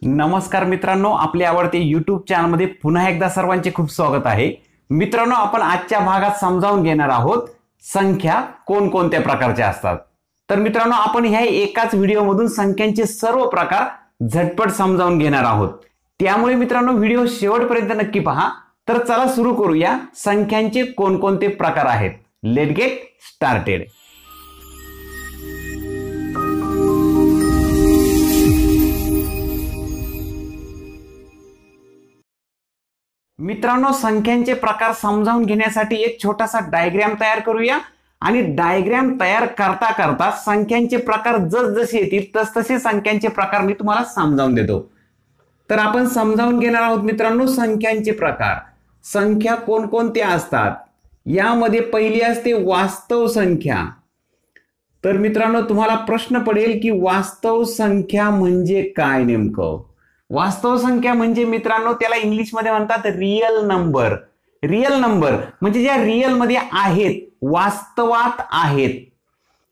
नमस्कार मित्रांनो, आपले आवडते YouTube चॅनल मध्ये पुन्हा एकदा सर्वांचे खूप स्वागत आहे। मित्रांनो, आपण आजच्या भागात समजावून घेणार आहोत संख्या कोणकोणत्या प्रकारच्या असतात। तर मित्रांनो, आपण ह्या एकाच व्हिडिओ मधून संख्यांचे सर्व प्रकार झटपट समजावून घेणार आहोत। त्यामुळे मित्रांनो, व्हिडिओ शेवटपर्यंत नक्की पहा। तर चला सुरू करूया संख्यांचे कोणकोणते प्रकार आहेत। Let get started. मित्रांनो, संख्यांचे प्रकार समजावून घेण्यासाठी एक छोटासा डायग्राम तयार करूया आणि डायग्राम तयार करता करता संख्यांचे प्रकार जसजसे येतील तसतसे संख्यांचे प्रकार मी तुम्हाला समजावून देतो। तर आपण समजावून घेणार आहोत मित्रांनो संख्यांचे प्रकार। संख्या कोणकोणत्या असतात यामध्ये पहिली असते वास्तव संख्या। तर मित्रांनो, तुम्हाला प्रश्न पडेल की वास्तव संख्या म्हणजे काय नेमकं? वास्तव संख्या म्हणजे मित्रांनो त्याला इंग्लिश मध्ये म्हणतात रियल नंबर। रियल नंबर म्हणजे ज्या रियल मध्ये आहेत, वास्तवात आहेत,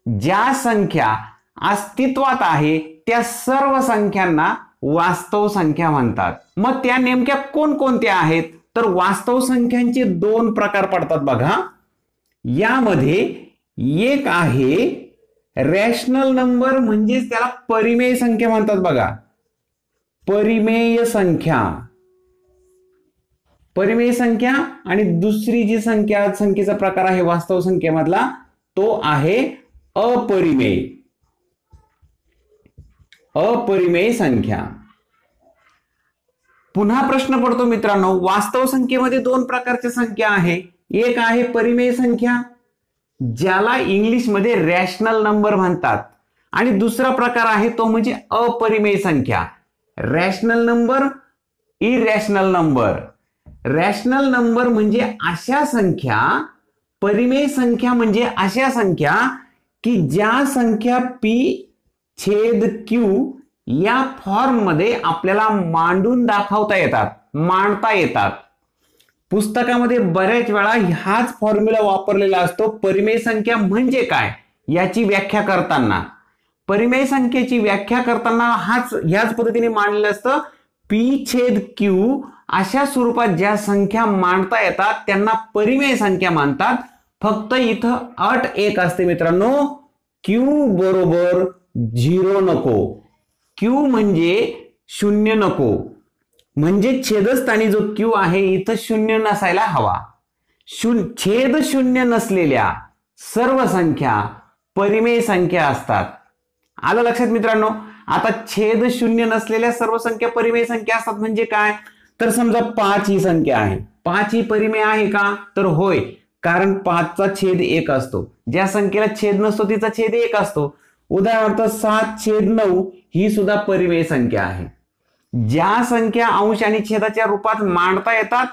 ज्या संख्या अस्तित्वात आहे त्या सर्व संख्यांना वास्तव संख्या म्हणतात। मग त्या नेमक्या कोणकोणत्या आहेत? तर वास्तव संख्यांचे दोन प्रकार पडतात बघा। यामध्ये एक आहे रॅशनल नंबर, म्हणजे त्याला परिमेय संख्या म्हणतात बघा। परिमेय संख्या, परिमेय संख्या। आणि दुसरी जी संख्येचा प्रकार आहे वास्तव संख्येमधला तो आहे अपरिमेय, अपरिमेय संख्या। पुन्हा प्रश्न पडतो मित्रांनो, वास्तव संख्येमध्ये दोन प्रकारच्या संख्या आहे। एक आहे परिमेय संख्या, ज्याला इंग्लिश मध्ये रॅशनल नंबर म्हणतात, आणि दुसरा प्रकार आहे तो म्हणजे अपरिमेय संख्या। Rational number, irrational number. Rational number म्हणजे अशा संख्या, परिमेय संख्या म्हणजे अशा संख्या की ज्या संख्या p छेद q या फॉर्म मध्ये आपल्याला मांडून दाखवता येतात, मांडता येतात। पुस्तकामध्ये बऱ्याच वेळा हाच फॉर्म्युला वापरलेला असतो परिमेय संख्या म्हणजे काय याची व्याख्या करताना। परिमेय संख्येची व्याख्या करताना ह्याच पद्धतीने मांडलेलं असतं। p छेद q अशा स्वरूपात ज्या संख्या मांडता येतात त्यांना परिमेय संख्या म्हणतात। फक्त इथं अट एक असते मित्रांनो, q बरोबर 0 नको, q म्हणजे शून्य नको, म्हणजे छेदस्थानी जो q आहे इथं शून्य नसायला हवा। छेद शून्य नसलेल्या सर्व संख्या परिमेय संख्या असतात। आलं लक्षात मित्रांनो? आता छेद शून्य नसलेल्या सर्व संख्या परिमेय संख्या असतात म्हणजे काय? तर समजा 5 ही संख्या आहे, 5 ही परिमेय आहे का? तर होय, कारण 5 चा छेद 1 असतो। ज्या संख्येला छेद नसतो तिचा छेद 1 असतो। उदाहरणार्थ 7/9 ही सुद्धा परिमेय संख्या आहे। ज्या संख्या अंश आणि छेदाच्या रूपात मांडता येतात,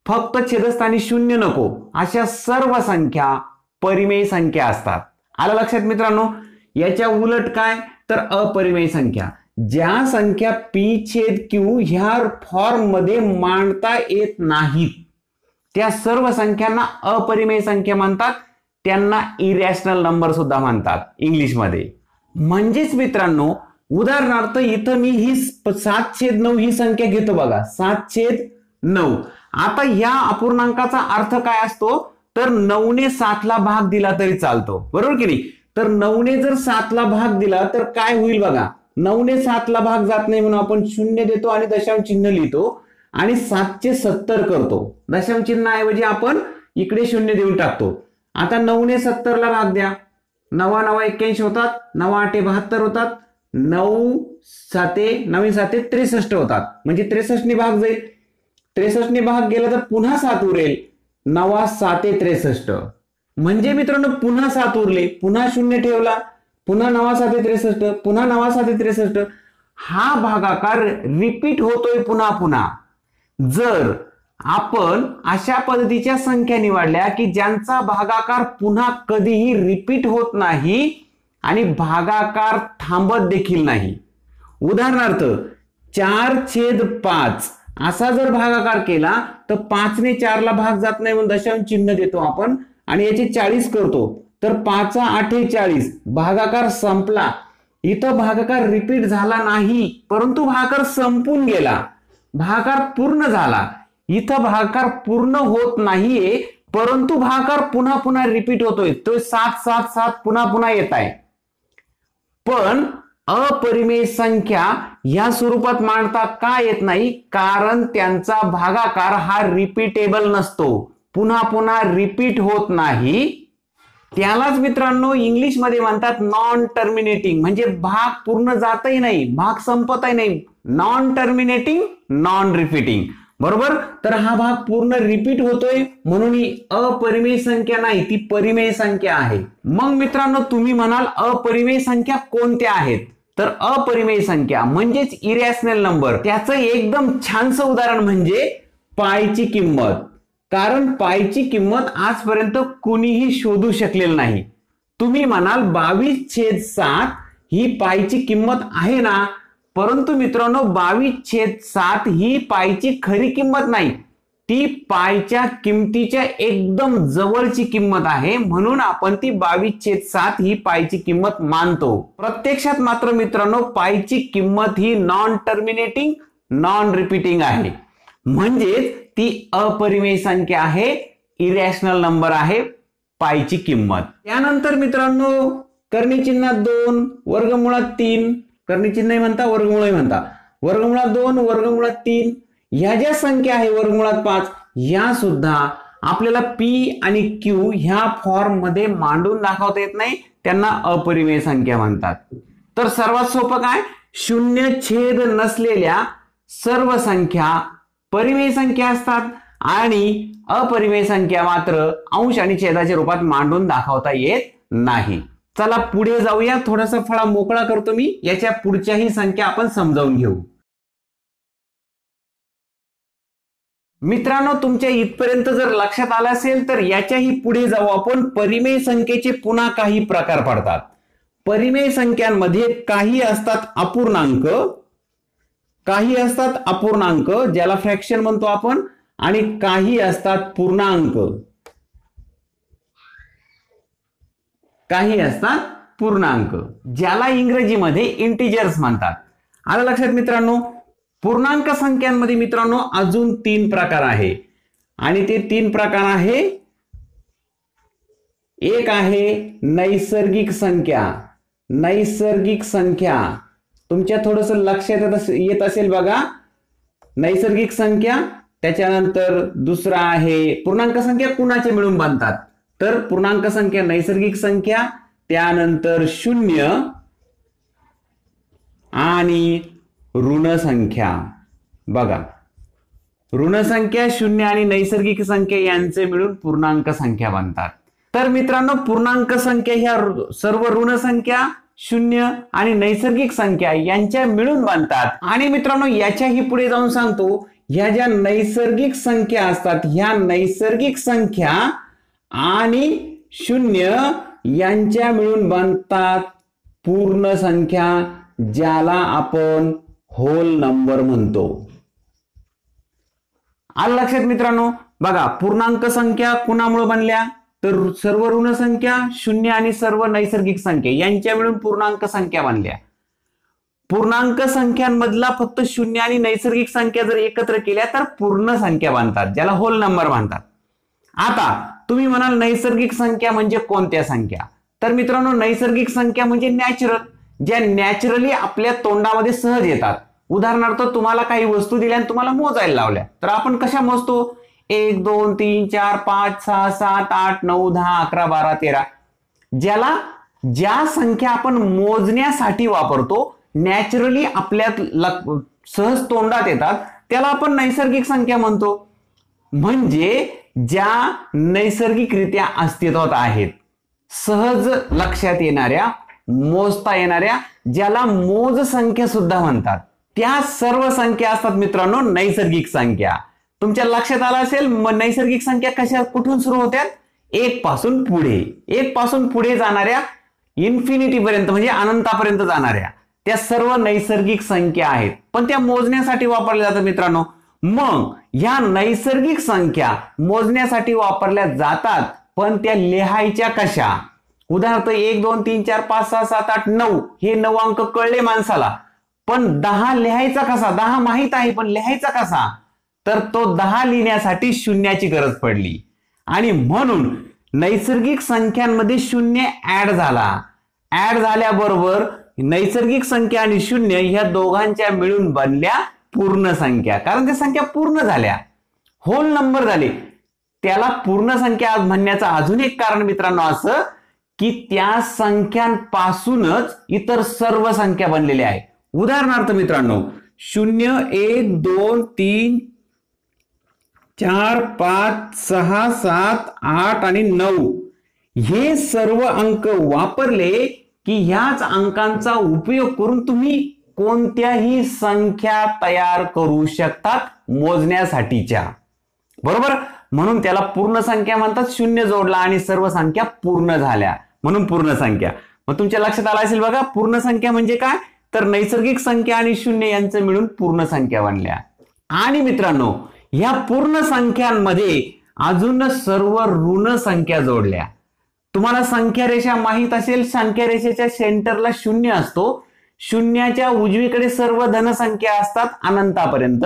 फक्त छेदस्थानी शून्य नको, अशा सर्व संख्या परिमेय संख्या असतात। आलं लक्षात मित्रांनो? याच्या उलट काय? तर अपरिमेय संख्या। ज्या संख्या p छेद q ह्या फॉर्म मध्ये मांडता येत नाहीत त्या सर्व संख्यांना अपरिमेय संख्या म्हणतात। त्यांना इरॅशनल नंबर सुद्धा म्हणतात इंग्लिश मध्ये। म्हणजेच मित्रांनो, उदाहरणार्थ इथं मी ही 7/9 ही संख्या घेतो बघा, 7/9। आता या अपूर्णांकाचा अर्थ काय असतो? तर 9 ने 7 ला भाग दिला तरी चालतो, बरोबर की नाही? तर 9 ने जर 7 ला भाग दिला तर काय होईल बघा। 9 ने 7 ला भाग जात नाही म्हणून आपण शून्य देतो आणि दशांश चिन्ह लिहितो आणि 7/70 करतो। दशांश चिन्ह ऐवजी आपण इकडे शून्य देऊन टाकतो। आता 9 ने 70 ला भाग द्या, 9 9 81 होतात, 9 8 72 होतात, 9 7 9 7 63 होतात, म्हणजे 63 ने भाग जाईल। 63 ने भाग गेला तर पुन्हा 7 उरेल, 9 7 63। म्हणजे मित्रांनो पुन्हा 7 उरले, पुन्हा शून्य ठेवला, पुन्हा 9 7 63, पुन्हा 9 7 63। हा भागाकार रिपीट होतोय पुन्हा पुन्हा। जर आपण अशा पद्धतीच्या संख्या निवडल्या की ज्यांचा भागाकार पुन्हा कधीही रिपीट होत नाही आणि भागाकार थांबत देखील नाही, उदाहरणार्थ 4/5 असा जर भागाकार केला तर 5 ने 4 ला भाग जात नाही म्हणून दशांश चिन्ह देतो आपण आणि याचे 40 करतो, तर 5 8 40 भागाकार संपला इथं भागाकार रिपीट झाला नाही, परंतु भागाकार संपून गेला, भागाकार पूर्ण झाला. इथं भागाकार पूर्ण होत नाहीये, परंतु भागाकार पुन्हा पुन्हा रिपीट होतोय, तो 7 7 7 पुन्हा पुन्हा येत आहे. पण अपरिमेय संख्या या स्वरूपात मांडता का येत नाही? कारण त्यांचा भागाकार हा रिपीटेबल नसतो, पुन्हा पुन्हा रिपीट होत नाही. त्यालाच मित्रांनो इंग्लिश मध्ये म्हणतात नॉन टर्मिनेटिंग, म्हणजे भाग पूर्ण जातही नाही, भाग संपतही नाही. Non terminating, non repeating. बरोबर. तर हा भाग पूर्ण रिपीट होतोय, म्हणून ही अपरिमेय संख्या नाही, ती परिमेय संख्या आहे. मग मित्रांनो तुम्ही म्हणाल अपरिमेय संख्या कोणत्या आहेत? तर अपरिमेय संख्या म्हणजेच इरॅशनल नंबर. त्याचं एकदम छानसं उदाहरण म्हणजे पायची किंमत. कारण पायची किंमत आजपर्यंत कुणीही शोधू शकलेलं नाही. तुम्ही म्हणाल 22/7 ही पायची किंमत आहे ना, परंतु मित्रांनो 22/7 ही पायची खरी किंमत नाही, ती पायच्या किमतीच्या एकदम जवळची किंमत आहे, म्हणून आपण ती 22/7 ही पायची किंमत मानतो. प्रत्यक्षात मात्र मित्रांनो पायची किंमत ही नॉन टर्मिनेटिंग, नॉन रिपीटिंग आहे, म्हणजेच ती अपरिमेय संख्या आहे, इरॅशनल नंबर आहे पायची किंमत. त्यानंतर मित्रांनो कर्णी चिन्हात 2, वर्गमुळात 3, कर्णी चिन्ह म्हणता, वर्गमुळ म्हणता, वर्गमुळात 2, वर्गमुळात 3 ह्या ज्या संख्या आहे, वर्गमुळात 5, ह्या सुद्धा आपल्याला पी आणि क्यू ह्या फॉर्म मध्ये मांडून दाखवता येत नाही, त्यांना अपरिमेय संख्या म्हणतात. तर सर्वात सोपं काय? शून्य छेद नसलेल्या सर्व संख्या परिमेय संख्या असतात आणि अपरिमेय संख्या मात्र अंश आणि छेदाच्या रूपात मांडून दाखवता येत नाही. चला पुढे जाऊया, थोडासा फळा मोकळा करतो मी, याच्या पुढच्याही संख्या आपण समजावून घेऊ. मित्रांनो तुमच्या इथपर्यंत जर लक्षात आलं असेल तर याच्याही पुढे जाऊ आपण. परिमेय संख्येचे पुन्हा काही प्रकार पडतात. परिमेय संख्यांमध्ये काही असतात अपूर्णांक, काही असतात अपूर्णांक ज्याला फ्रॅक्शन म्हणतो आपण, आणि काही असतात पूर्णांक, काही असतात पूर्णांक ज्याला इंग्रजीमध्ये इंटिजर्स म्हणतात. आलं लक्षात मित्रांनो? पूर्णांक संख्यांमध्ये मित्रांनो अजून 3 प्रकार आहे, आणि ते 3 प्रकार आहे. एक आहे नैसर्गिक संख्या. नैसर्गिक संख्या तुमच्या थोडंसं लक्षात येत असेल बघा, नैसर्गिक संख्या. त्याच्यानंतर दुसरा आहे पूर्णांक संख्या कुणाचे मिळून बनतात, तर पूर्णांक संख्या नैसर्गिक संख्या, त्यानंतर शून्य आणि ऋण संख्या. बघा ऋण संख्या, शून्य आणि नैसर्गिक संख्या यांचे मिळून पूर्णांक संख्या बनतात. तर मित्रांनो पूर्णांक संख्या ह्या सर्व ऋण संख्या, शून्य आणि नैसर्गिक संख्या यांच्या मिळून बनतात. आणि मित्रांनो याच्याही पुढे जाऊन सांगतो, ह्या ज्या नैसर्गिक संख्या असतात, ह्या नैसर्गिक संख्या आणि शून्य यांच्या मिळून बनतात पूर्ण संख्या, ज्याला आपण होल नंबर म्हणतो. आलं लक्षात मित्रांनो? बघा पूर्णांक संख्या कुणामुळे बनल्या, तर सर्व ऋण संख्या, शून्य आणि सर्व नैसर्गिक संख्या यांच्या मिळून पूर्णांक संख्या बनल्या. पूर्णांक संख्यांमधला फक्त शून्य आणि नैसर्गिक संख्या जर एकत्र केल्या तर पूर्ण संख्या बनतात, ज्याला होल नंबर म्हणतात. आता तुम्ही म्हणाल नैसर्गिक संख्या म्हणजे कोणत्या संख्या, तर मित्रांनो नैसर्गिक संख्या म्हणजे नॅचरल, ज्या नॅचरली आपल्या तोंडामध्ये सहज येतात. उदाहरणार्थ तुम्हाला काही वस्तू दिल्या आणि तुम्हाला मोजायला लावल्या, तर आपण कशा मोजतो? 1 2 3 4 5 6 7 8 9 10 11 12 13. ज्याला ज्या संख्या आपण मोजण्यासाठी वापरतो, नॅचरली आपल्या सहज तोंडात येतात, त्याला आपण नैसर्गिक संख्या म्हणतो. म्हणजे ज्या नैसर्गिकरित्या अस्तित्वात आहेत, सहज लक्षात येणाऱ्या, मोजता येणाऱ्या, ज्याला मोज संख्या सुद्धा म्हणतात, त्या सर्व संख्या असतात मित्रांनो नैसर्गिक संख्या. तुमच्या लक्षात आलं असेल नैसर्गिक संख्या कशा कुठून सुरू होत्यात? 1 पासून पुढे, 1 पासून पुढे जाणाऱ्या इन्फिनिटी पर्यंत म्हणजे अनंतापर्यंत जाणाऱ्या त्या सर्व नैसर्गिक संख्या आहेत, पण त्या मोजण्यासाठी वापरल्या जातात मित्रांनो. मग ह्या नैसर्गिक संख्या मोजण्यासाठी वापरल्या जातात, पण त्या लिहायच्या कशा? उदाहरणार्थ 1 2 3 4 5 6 7 8 9 हे 9 अंक कळले माणसाला, पण 10 लिहायचा कसा? 10 माहित आहे पण लिहायचा कसा? तर तो 10 लिहिण्यासाठी शून्याची गरज पडली आणि म्हणून नैसर्गिक संख्यांमध्ये शून्य ऍड झाला. ऍड झाल्याबरोबर नैसर्गिक संख्या आणि शून्य ह्या दोघांच्या मिळून बनल्या पूर्ण संख्या, कारण त्या संख्या पूर्ण झाल्या, होल नंबर झाले. त्याला पूर्ण संख्या म्हणण्याचं अजून एक कारण मित्रांनो असं की त्या संख्यांपासूनच इतर सर्व संख्या बनलेल्या आहेत. उदाहरणार्थ मित्रांनो 0 1 2 3 4 5 6 7 8 आणि 9 हे सर्व अंक वापरले की ह्याच अंकांचा उपयोग करून तुम्ही कोणत्याही संख्या तयार करू शकतात मोजण्यासाठीच्या, बरोबर. म्हणून त्याला पूर्ण संख्या म्हणतात. शून्य जोडला आणि सर्व संख्या पूर्ण झाल्या म्हणून पूर्ण संख्या. मग तुमच्या लक्षात आलं असेल बघा, पूर्ण संख्या म्हणजे काय? तर नैसर्गिक संख्या आणि शून्य यांचं मिळून पूर्ण संख्या बनल्या. आणि मित्रांनो ह्या पूर्ण संख्यांमध्ये अजून सर्व ऋण संख्या जोडल्या. तुम्हाला संख्या रेषा माहित असेल, संख्या रेषेच्या सेंटरला शून्य असतो, शून्याच्या उजवीकडे सर्व धनसंख्या असतात अनंतापर्यंत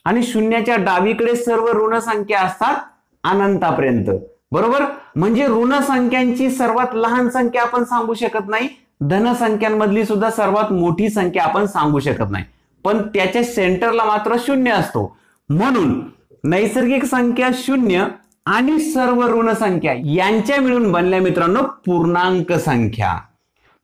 आणि शून्याच्या डावीकडे सर्व ऋण संख्या असतात अनंतापर्यंत, बरोबर. म्हणजे ऋण संख्यांची सर्वात लहान संख्या आपण सांगू शकत नाही, धनसंख्यांमधली सुद्धा सर्वात मोठी संख्या आपण सांगू शकत नाही, पण त्याच्या सेंटरला मात्र शून्य असतो. म्हणून नैसर्गिक संख्या शून्य आणि सर्व ऋण संख्या यांच्या मिळून बनल्या मित्रांनो पूर्णांक संख्या.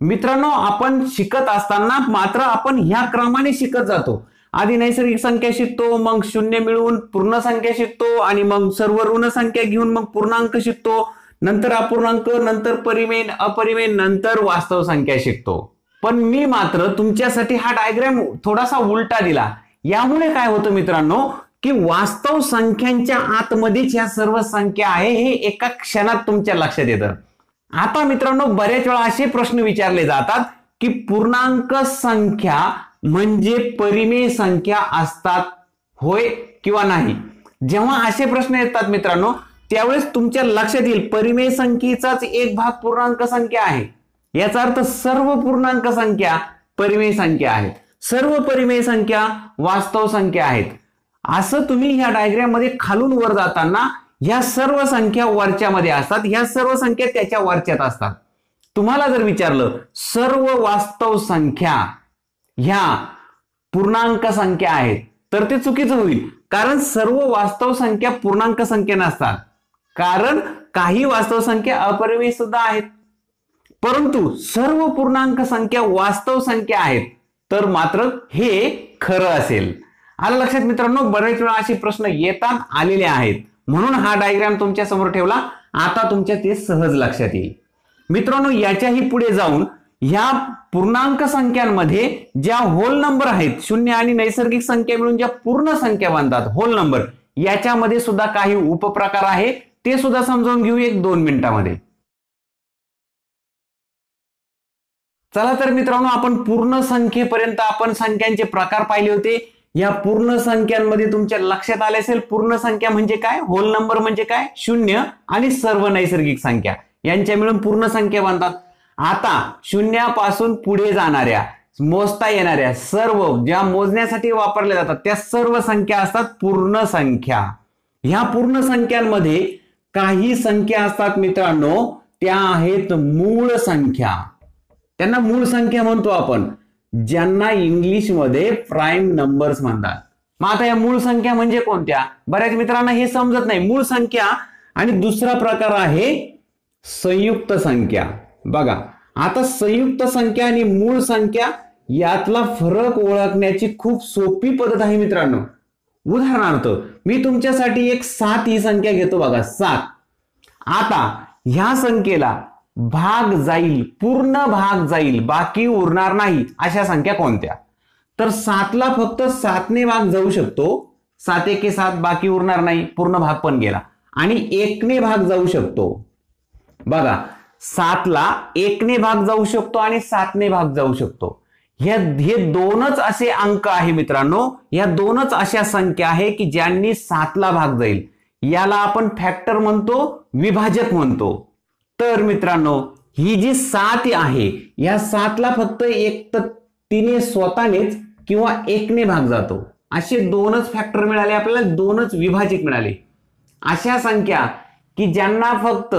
मित्रांनो आपण शिकत असताना मात्र आपण ह्या क्रमाने शिकत जातो. आधी नैसर्गिक संख्या शिकतो, मग शून्य मिळवून पूर्ण संख्या शिकतो आणि मग सर्व ऋण संख्या घेऊन मग पूर्णांक शिकतो, नंतर अपूर्णांक, नंतर परिमेय, अपरिमेय, नंतर वास्तव संख्या शिकतो. पण मी मात्र तुमच्यासाठी हा डायग्राम थोडासा उलटा दिला. यामुळे काय होतं मित्रांनो की वास्तव संख्यांच्या आतमध्येच ह्या सर्व संख्या आहे हे एका क्षणात तुमच्या लक्षात येतं. आता मित्रांनो बरेच वेळा असे प्रश्न विचारले जातात की पूर्णांक संख्या म्हणजे परिमेय संख्या असतात होय किंवा नाही. जेव्हा असे प्रश्न येतात मित्रांनो त्यावेळेस तुमच्या लक्षात येईल परिमेय संख्येचाच एक भाग पूर्णांक संख्या आहे. याचा अर्थ सर्व पूर्णांक संख्या परिमेय संख्या आहेत, सर्व परिमेय संख्या वास्तव संख्या आहेत. असं तुम्ही ह्या डायग्राम मध्ये खालून वर जाताना ह्या सर्व संख्या वरच्या मध्ये असतात, ह्या सर्व संख्या त्याच्या वरच्यात असतात. तुम्हाला जर विचारलं सर्व वास्तव संख्या ह्या पूर्णांक संख्या आहेत तर ते चुकीचं होईल, कारण सर्व वास्तव संख्या पूर्णांक संख्या नसतात, कारण काही वास्तव संख्या अपरिमेय सुद्धा आहेत. परंतु सर्व पूर्णांक संख्या वास्तव संख्या आहेत तर मात्र हे खरं असेल. आलं लक्षात मित्रांनो. बरेच वेळा असे प्रश्न येतात, आलेले आहेत, म्हणून हा डायग्राम तुमच्या समोर ठेवला. आता तुमच्या ते सहज लक्षात येईल. मित्रांनो याच्याही पुढे जाऊन ह्या पूर्णांक संख्यांमध्ये ज्या होल नंबर आहेत, शून्य आणि नैसर्गिक संख्या मिळून ज्या पूर्ण संख्या बनतात होल नंबर, याच्यामध्ये सुद्धा काही उपप्रकार आहे, ते सुद्धा समजावून घेऊ 1-2 मिनिटांमध्ये. चला तर मित्रांनो आपण पूर्ण संख्येपर्यंत आपण संख्यांचे प्रकार पाहिले होते. या पूर्ण संख्यांमध्ये तुमच्या लक्षात आले असेल पूर्ण संख्या म्हणजे काय, होल नंबर म्हणजे काय, शून्य आणि सर्व नैसर्गिक संख्या यांच्या मिळून पूर्ण संख्या बनतात. आता शून्यापासून पुढे जाणाऱ्या मोजता येणाऱ्या सर्व ज्या मोजण्यासाठी वापरल्या जातात त्या सर्व संख्या असतात पूर्ण संख्या. ह्या पूर्ण संख्यांमध्ये काही संख्या असतात मित्रांनो त्या आहेत मूळ संख्या. त्यांना मूळ संख्या म्हणतो आपण, ज्यांना इंग्लिश मध्ये प्राईम नंबर्स म्हणतात. मग आता या मूळ संख्या म्हणजे कोणत्या, बऱ्याच मित्रांना हे समजत नाही. मूळ संख्या आणि दुसरा प्रकार आहे संयुक्त संख्या. बघा आता संयुक्त संख्या आणि मूळ संख्या यातला फरक ओळखण्याची खूप सोपी पद्धत आहे मित्रांनो. उदाहरणार्थ मी तुमच्यासाठी एक 7 ही संख्या घेतो बघा, 7. आता ह्या संख्येला भाग जाईल, पूर्ण भाग जाईल, बाकी उरणार नाही अशा संख्या कोणत्या, तर 7ला फक्त 7ने भाग जाऊ शकतो, 7 एके 7 बाकी उरणार नाही, पूर्ण भाग पण गेला. आणि 1ने भाग जाऊ शकतो. बघा 7ला 1ने भाग जाऊ शकतो आणि 7ने भाग जाऊ शकतो. हे दोनच असे अंक आहे मित्रांनो, या दोनच अशा संख्या आहे की ज्यांनी 7ला भाग जाईल. याला आपण फॅक्टर म्हणतो, विभाजक म्हणतो. तर मित्रांनो ही जी 7 आहे या 7ला फक्त एक तर तिने स्वतःनेच किंवा एकने भाग जातो, असे दोनच फॅक्टर मिळाले आपल्याला, दोनच विभाजक मिळाले. अशा संख्या की ज्यांना फक्त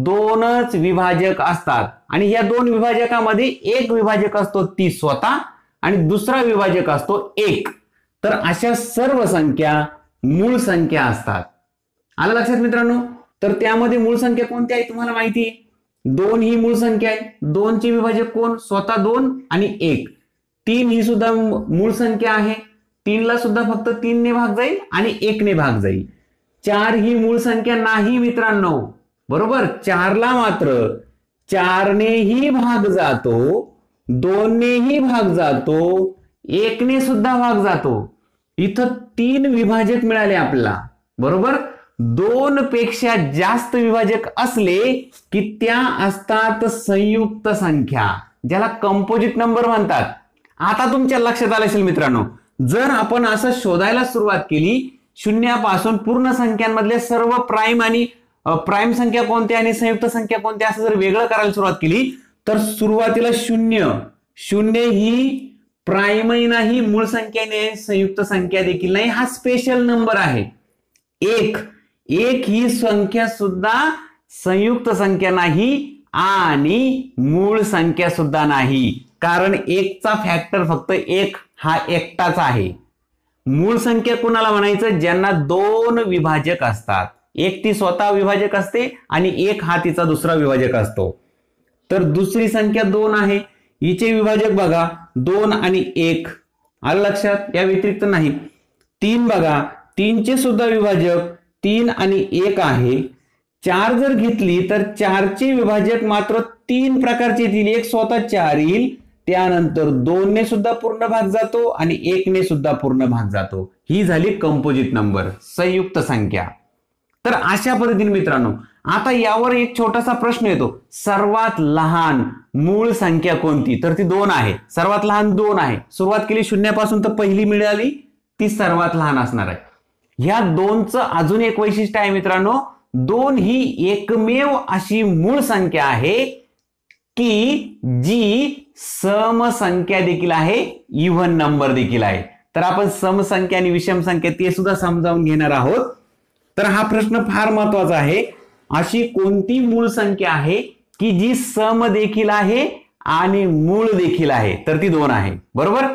दोनच विभाजक असतात आणि या दोन विभाजकामध्ये एक विभाजक असतो ती स्वतः आणि दुसरा विभाजक असतो एक, तर अशा सर्व संख्या मूळ संख्या असतात. आलं लक्षात मित्रांनो? तर त्यामध्ये मूळ संख्या कोणती आहे तुम्हाला माहिती आहे. 2 ही मूळ संख्या आहे. 2 चे विभाजक कोण? स्वतः 2 आणि 1. 3 ही सुद्धा मूळ संख्या आहे. 3 ला सुद्धा फक्त 3 ने भाग जाईल आणि 1 ने भाग जाईल. 4 ही मूळ संख्या नाही मित्रांनो, बरोबर. 4 ला मात्र 4 नेही भाग जातो, 2 नेही भाग जातो, 1 ने सुद्धा भाग जातो. इथं 3 विभाजक मिळाले आपल्याला, बरोबर. 2 पेक्षा जास्त विभाजक असले की त्या असतात संयुक्त संख्या, ज्याला कंपोजिट नंबर म्हणतात. आता तुमच्या लक्षात आलं असेल मित्रांनो, जर आपण असं शोधायला सुरुवात केली शून्यापासून पूर्ण संख्यांमधल्या सर्व प्राइम आणि प्राइम संख्या कोणत्या आणि संयुक्त संख्या कोणत्या असं जर वेगळं करायला सुरुवात केली तर सुरुवातीला 0 ही प्राइमही नाही, मूळ संख्या नाही, संयुक्त संख्या देखील नाही, हा स्पेशल नंबर आहे. 1 ही संख्या सुद्धा संयुक्त संख्या नाही आणि मूळ संख्या सुद्धा नाही, कारण 1 चा फॅक्टर फक्त 1 हा एकटाच आहे. मूळ संख्या कोणाला म्हणायचं? ज्यांना 2 विभाजक असतात. 1 ती स्वतः विभाजक असते आणि 1 हा तिचा दुसरा विभाजक असतो. तर दुसरी संख्या 2 आहे, हिचे विभाजक बघा 2 आणि 1. आलं लक्षात? या व्यतिरिक्त नाही. 3 बघा, 3 चे सुद्धा विभाजक 3 आणि 1 आहे. 4 जर घेतली तर 4 चे विभाजक मात्र 3 प्रकारचे येतील. एक स्वतः 4 येईल, त्यानंतर 2 ने सुद्धा पूर्ण भाग जातो आणि 1 ने सुद्धा पूर्ण भाग जातो. ही झाली कंपोजिट नंबर, संयुक्त संख्या. तर अशा पद्धतीने मित्रांनो, आता यावर एक छोटासा प्रश्न येतो, सर्वात लहान मूळ संख्या कोणती? तर ती 2 आहे. सर्वात लहान 2 आहे. सुरुवात केली शून्यापासून तर पहिली मिळाली ती सर्वात लहान असणार आहे. ह्या 2चं अजून एक वैशिष्ट्य आहे मित्रांनो, 2 ही एकमेव अशी मूळ संख्या आहे की जी समसंख्या देखील आहे, इव्हन नंबर देखील आहे. तर आपण समसंख्या आणि विषम संख्या ते सुद्धा समजावून घेणार आहोत. तर हा प्रश्न फार महत्वाचा आहे. अशी कोणती मूळ संख्या आहे की जी सम देखील आहे आणि मूळ देखील आहे? तर ती 2 आहे, बरोबर.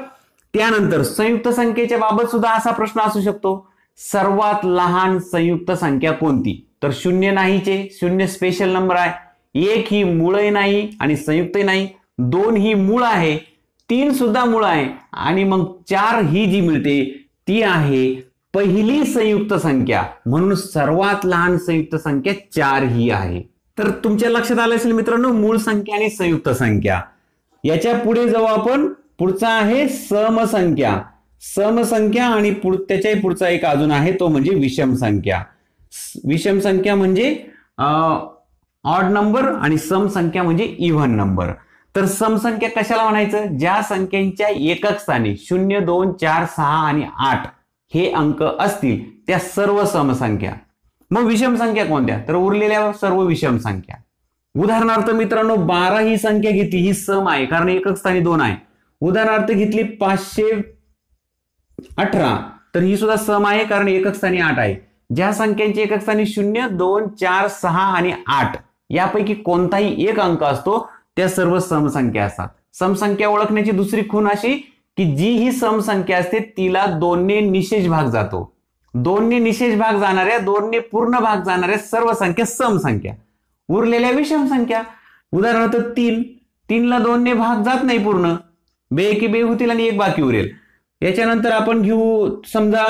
त्यानंतर संयुक्त संख्येच्या बाबत सुद्धा असा प्रश्न असू शकतो, सर्वात लहान संयुक्त संख्या कोणती? तर 0 नाहीचे, 0 स्पेशल नंबर आहे. 1 ही मूळही नाही आणि संयुक्तही नाही. 2 ही मूळ आहे, 3 सुद्धा मूळ आहे आणि मग 4 ही जी मिळते ती आहे पहिली संयुक्त संख्या, म्हणून सर्वात लहान संयुक्त संख्या 4 ही आहे. तर तुमच्या लक्षात आलं असेल मित्रांनो, मूळ संख्या आणि संयुक्त संख्या. याच्या पुढे जाऊ आपण. पुढचा आहे समसंख्या. समसंख्या आणि त्याच्याही पुढचा एक अजून आहे, तो म्हणजे विषम संख्या. विषम संख्या म्हणजे ऑड नंबर आणि सम संख्या म्हणजे इव्हन नंबर. तर समसंख्या कशाला म्हणायचं? ज्या संख्यांच्या एकक स्थानी 0, 2, 4, 6 आणि 8 हे अंक असतील त्या सर्व समसंख्या. मग विषम संख्या कोणत्या? तर उरलेल्या सर्व विषम संख्या. उदाहरणार्थ मित्रांनो, 12 ही संख्या घेतली, ही सम आहे कारण एकक स्थानी 2 आहे. उदाहरणार्थ घेतली 518, तर ही सुद्धा सम आहे कारण एकक स्थानी 8 आहे. ज्या संख्यांचे एकक स्थानी 0, 2, 4, 6 आणि 8 यापैकी कोणताही एक अंक असतो त्या सर्व समसंख्या असतात. समसंख्या ओळखण्याची दुसरी खूण अशी की जी ही समसंख्या असते तिला 2 ने निशेष भाग जातो. 2 ने निशेष भाग जाणाऱ्या, 2 ने पूर्ण भाग जाणाऱ्या सर्व संख्या समसंख्या. उरलेल्या विषम संख्या, उदाहरणार्थ 3 ला 2 ने भाग जात नाही पूर्ण, बे की बे होतील आणि एक बाकी उरेल. याच्यानंतर आपण घेऊ समजा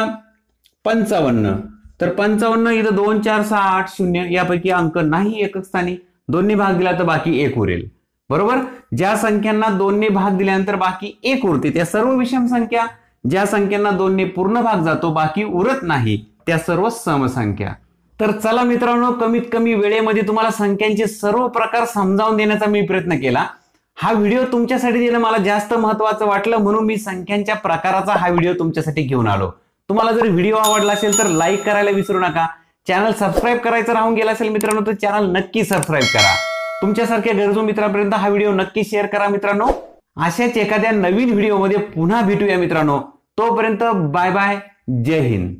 55, तर 55 इथं 2, 4, 6, 8, 0 यापैकी अंक नाही एकक स्थानी. 2 ने भाग दिला तर बाकी 1 उरेल, बरोबर. ज्या संख्यांना 2 ने भाग दिल्यानंतर बाकी 1 उरते त्या सर्व विषम संख्या. ज्या संख्यांना 2 ने पूर्ण भाग जातो बाकी उरत नाही त्या सर्व समसंख्या. तर चला मित्रांनो, कमीत कमी वेळेमध्ये तुम्हाला संख्यांचे सर्व प्रकार समजावून देण्याचा मी प्रयत्न केला. हा व्हिडिओ तुमच्यासाठी देणं मला जास्त महत्वाचं वाटलं म्हणून मी संख्यांच्या प्रकाराचा हा व्हिडिओ तुमच्यासाठी घेऊन आलो. तुम्हाला जर व्हिडिओ आवडला असेल तर लाईक करायला विसरू नका. चॅनल सबस्क्राईब करायचं राहून गेलं असेल मित्रांनो तर चॅनल नक्की सबस्क्राईब करा. तुमच्यासारख्या गरजू मित्रांपर्यंत हा व्हिडिओ नक्की शेअर करा मित्रांनो. अशाच एखाद्या नवीन व्हिडिओमध्ये पुन्हा भेटूया मित्रांनो. तोपर्यंत बाय बाय, जय हिंद.